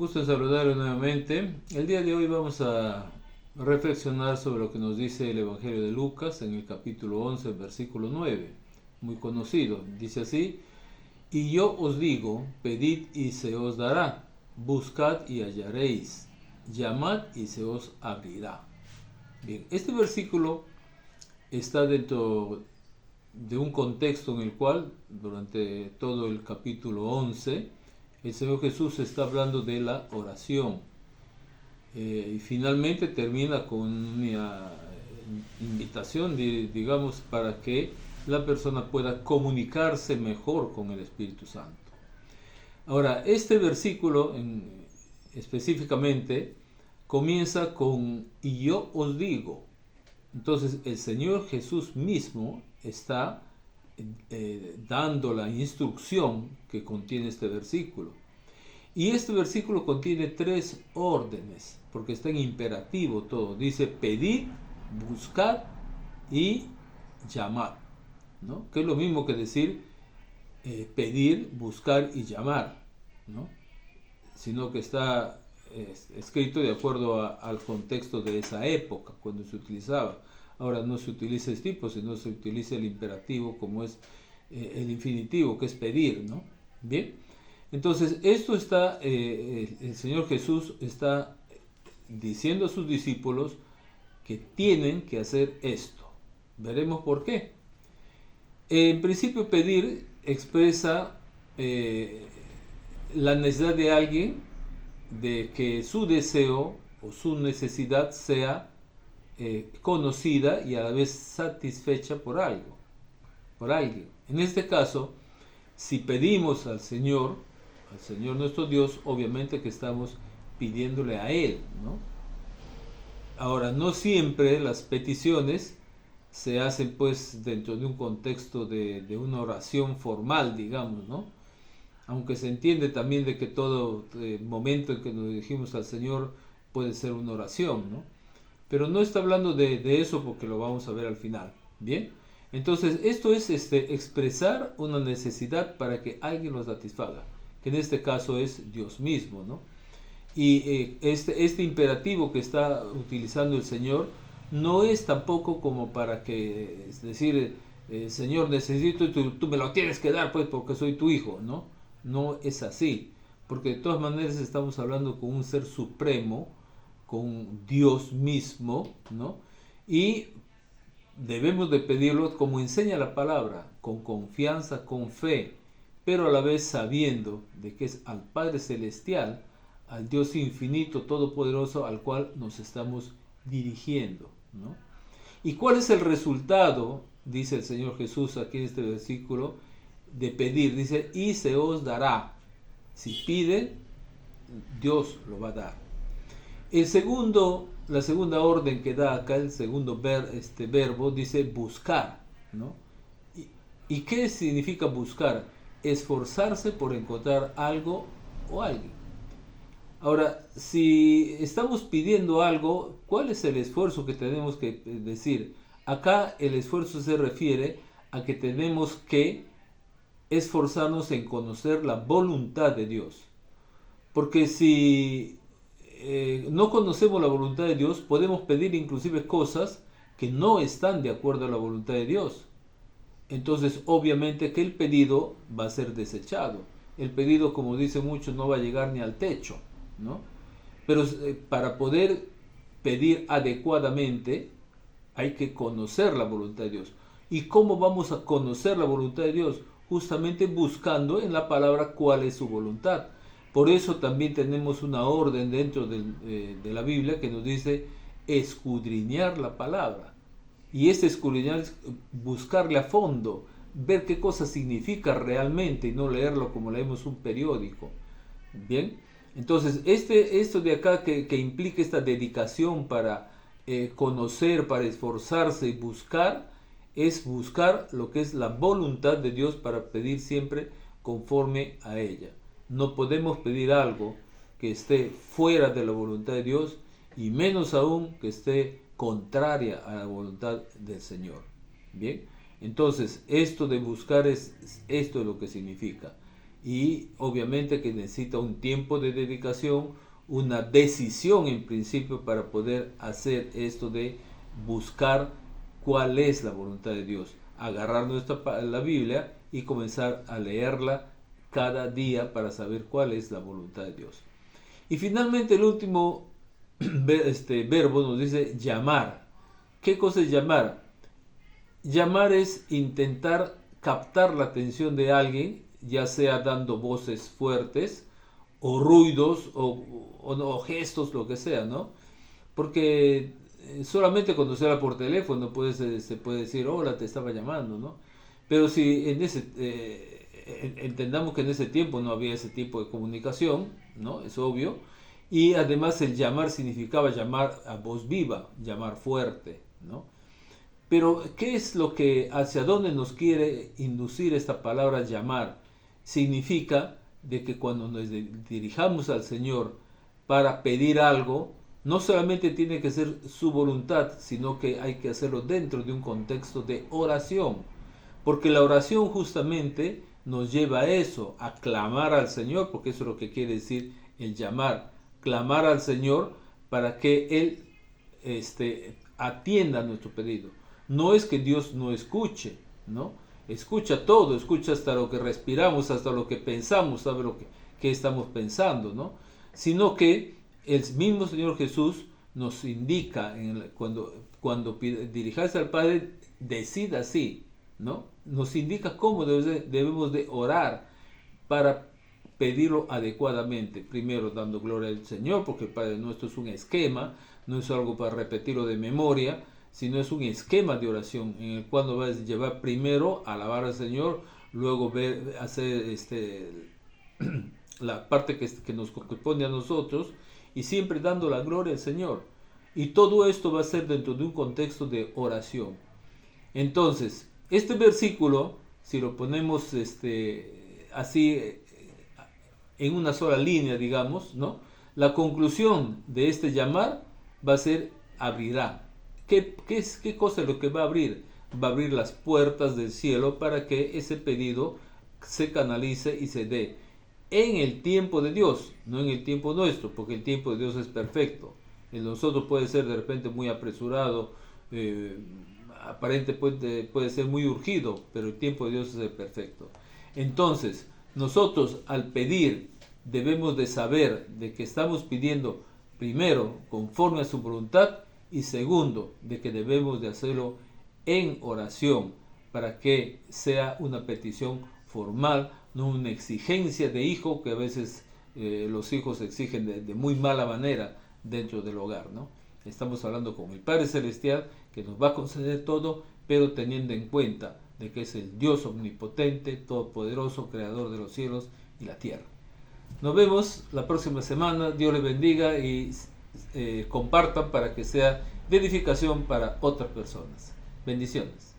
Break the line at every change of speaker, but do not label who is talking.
Gusto en saludarlo nuevamente. El día de hoy vamos a reflexionar sobre lo que nos dice el Evangelio de Lucas en el capítulo 11, versículo 9, muy conocido. Dice así: Y yo os digo, pedid y se os dará, buscad y hallaréis, llamad y se os abrirá. Bien, este versículo está dentro de un contexto en el cual, durante todo el capítulo 11, el Señor Jesús está hablando de la oración. Y finalmente termina con una invitación, digamos, para que la persona pueda comunicarse mejor con el Espíritu Santo. Ahora, este versículo específicamente comienza con "y yo os digo". Entonces el Señor Jesús mismo está dando la instrucción que contiene este versículo. Y este versículo contiene tres órdenes, porque está en imperativo todo. Dice pedid, buscad y llamad, ¿no? Que es lo mismo que decir pedir, buscar y llamar, ¿no? Sino que está escrito de acuerdo al contexto de esa época, cuando se utilizaba. Ahora no se utiliza este tipo, sino se utiliza el imperativo como es el infinitivo, que es pedir, ¿no? Bien, entonces esto está, el Señor Jesús está diciendo a sus discípulos que tienen que hacer esto. Veremos por qué. En principio, pedir expresa la necesidad de alguien de que su deseo o su necesidad sea conocida y a la vez satisfecha por algo, por alguien. En este caso, si pedimos al Señor nuestro Dios, obviamente que estamos pidiéndole a Él, ¿no? Ahora, no siempre las peticiones se hacen pues dentro de un contexto de una oración formal, digamos, ¿no? Aunque se entiende también de que todo momento en que nos dirigimos al Señor puede ser una oración, ¿no? Pero no está hablando de eso porque lo vamos a ver al final, ¿bien? Entonces, esto es expresar una necesidad para que alguien lo satisfaga, que en este caso es Dios mismo, ¿no? Y este imperativo que está utilizando el Señor no es tampoco como para que, es decir, Señor, necesito y tú me lo tienes que dar pues porque soy tu hijo, ¿no? No es así, porque de todas maneras estamos hablando con un ser supremo, con Dios mismo, ¿no? Y debemos de pedirlo como enseña la palabra, con confianza, con fe, pero a la vez sabiendo de que es al Padre Celestial, al Dios infinito, todopoderoso, al cual nos estamos dirigiendo, ¿no? ¿Y cuál es el resultado, dice el Señor Jesús aquí en este versículo, de pedir? Dice, y se os dará. Si piden, Dios lo va a dar. La segunda orden que da acá, el segundo verbo, dice buscar, ¿no? ¿Y qué significa buscar? Esforzarse por encontrar algo o alguien. Ahora, si estamos pidiendo algo, ¿cuál es el esfuerzo que tenemos que decir? Acá el esfuerzo se refiere a que tenemos que esforzarnos en conocer la voluntad de Dios. Porque si no conocemos la voluntad de Dios, podemos pedir inclusive cosas que no están de acuerdo a la voluntad de Dios. Entonces, obviamente que el pedido va a ser desechado. El pedido, como dicen muchos, no va a llegar ni al techo, ¿no? Pero para poder pedir adecuadamente, hay que conocer la voluntad de Dios. ¿Y cómo vamos a conocer la voluntad de Dios? Justamente buscando en la palabra cuál es su voluntad. Por eso también tenemos una orden dentro de la Biblia que nos dice escudriñar la palabra. Y este escudriñar es buscarle a fondo, ver qué cosa significa realmente y no leerlo como leemos un periódico. Bien, entonces esto de acá que implica esta dedicación para conocer, para esforzarse y buscar, es buscar lo que es la voluntad de Dios para pedir siempre conforme a ella. No podemos pedir algo que esté fuera de la voluntad de Dios y menos aún que esté contraria a la voluntad del Señor. Bien, entonces esto de buscar esto es lo que significa. y obviamente que necesita un tiempo de dedicación, una decisión en principio para poder hacer esto de buscar cuál es la voluntad de Dios, agarrar la Biblia y comenzar a leerla cada día para saber cuál es la voluntad de Dios. Y finalmente el último verbo nos dice llamar. ¿Qué cosa es llamar? Llamar es intentar captar la atención de alguien, ya sea dando voces fuertes o ruidos o gestos, lo que sea, ¿no? Porque solamente cuando se habla por teléfono se puede decir, hola, te estaba llamando, ¿no? Pero si entendamos que en ese tiempo no había ese tipo de comunicación, ¿no? Es obvio. Y además el llamar significaba llamar a voz viva, llamar fuerte, ¿no? Pero ¿qué es hacia dónde nos quiere inducir esta palabra llamar? Significa de que cuando nos dirijamos al Señor para pedir algo, no solamente tiene que ser su voluntad, sino que hay que hacerlo dentro de un contexto de oración. Porque la oración justamente nos lleva a eso, a clamar al Señor, porque eso es lo que quiere decir el llamar. Clamar al Señor para que Él atienda nuestro pedido. No es que Dios no escuche, ¿no? Escucha todo, escucha hasta lo que respiramos, hasta lo que pensamos, sabe que estamos pensando, ¿no? Sino que el mismo Señor Jesús nos indica cuando dirijarse al Padre, decida así, ¿no? Nos indica cómo debemos de orar para pedirlo adecuadamente. Primero dando gloria al Señor, porque el Padre Nuestro es un esquema, no es algo para repetirlo de memoria, sino es un esquema de oración en el cual nos va a llevar primero a alabar al Señor, luego hacer la parte que nos corresponde a nosotros, y siempre dando la gloria al Señor. Y todo esto va a ser dentro de un contexto de oración. Entonces, este versículo, si lo ponemos así en una sola línea, digamos, ¿no? La conclusión de este llamar va a ser abrirá. ¿Qué cosa es lo que va a abrir? Va a abrir las puertas del cielo para que ese pedido se canalice y se dé en el tiempo de Dios, no en el tiempo nuestro, porque el tiempo de Dios es perfecto. El nosotros puede ser de repente muy apresurado, aparente puede ser muy urgido, pero el tiempo de Dios es el perfecto. Entonces, nosotros al pedir debemos de saber de que estamos pidiendo primero conforme a su voluntad y segundo de que debemos de hacerlo en oración para que sea una petición formal, no una exigencia de hijo que a veces los hijos exigen de muy mala manera dentro del hogar, ¿no? Estamos hablando con el Padre Celestial que nos va a conceder todo, pero teniendo en cuenta de que es el Dios omnipotente, todopoderoso, creador de los cielos y la tierra. Nos vemos la próxima semana. Dios les bendiga y compartan para que sea de edificación para otras personas. Bendiciones.